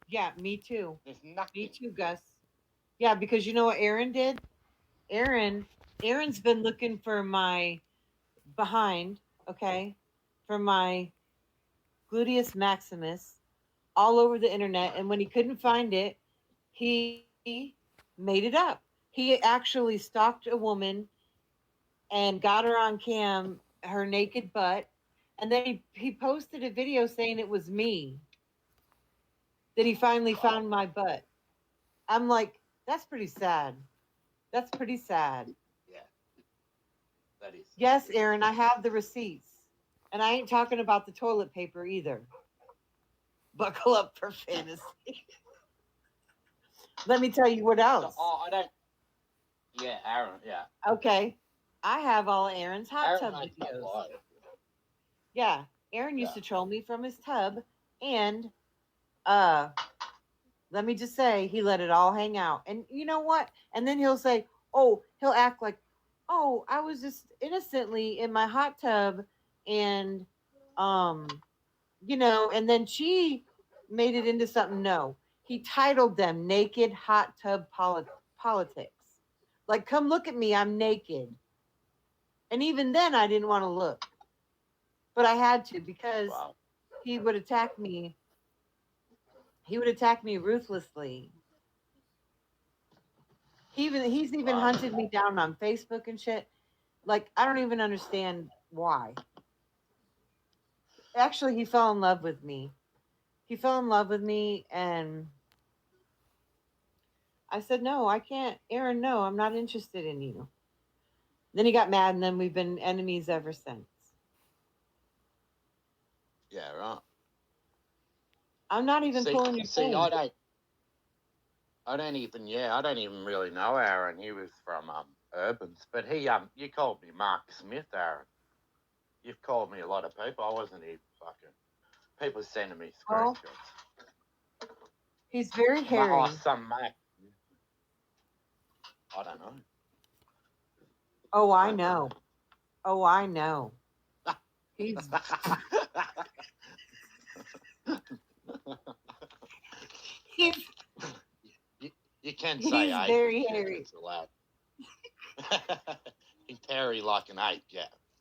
Yeah, me too. There's Me nothing. too, Gus. Yeah, because you know what Aaron did? Aaron, Aaron's been looking for my behind, okay, for my gluteus maximus all over the internet, and when he couldn't find it, he made it up. He actually stalked a woman and got her on cam, her naked butt, and then he posted a video saying it was me that he finally Wow. found my butt. I'm like, that's pretty sad. That's pretty sad. Yeah, that is sad. Yes, Aaron, I have the receipts. And I ain't talking about the toilet paper either. Buckle up for fantasy. Let me tell you what So, else. I don't. Yeah, Aaron. Yeah, Okay. I have all Aaron's hot Aaron tub makes that videos. live. Yeah. Aaron used Yeah. to troll me from his tub, and uh let me just say he let it all hang out. And you know what? And then he'll say, "Oh, he'll act like, "Oh, I was just innocently in my hot tub and um and then she made it into something. No, he titled them Naked Hot Tub Politics. Like, come look at me, I'm naked. And even then, I didn't want to look, but I had to because Wow. he would attack me. He would attack me ruthlessly. He's even Wow. hunted me down on Facebook and shit. Like, I don't even understand why. Actually, he fell in love with me. He fell in love with me, and I said, "No, I can't, Aaron. No, I'm not interested in you." Then he got mad, and then we've been enemies ever since. Yeah. Right. I'm not even See. pulling your See. thing. I don't even. Yeah. I don't even really know Aaron. He was from Urbans, but he You called me Mark Smith, Aaron. You've called me a lot of people. I wasn't even fucking. People sending me Well, screenshots. he's very hairy. Some Mac. I don't know. Oh, I I don't know. know. Oh, I know. He's he's you, you can say he's ape and very shit. hairy. It's allowed. He's hairy like an ape. Yeah.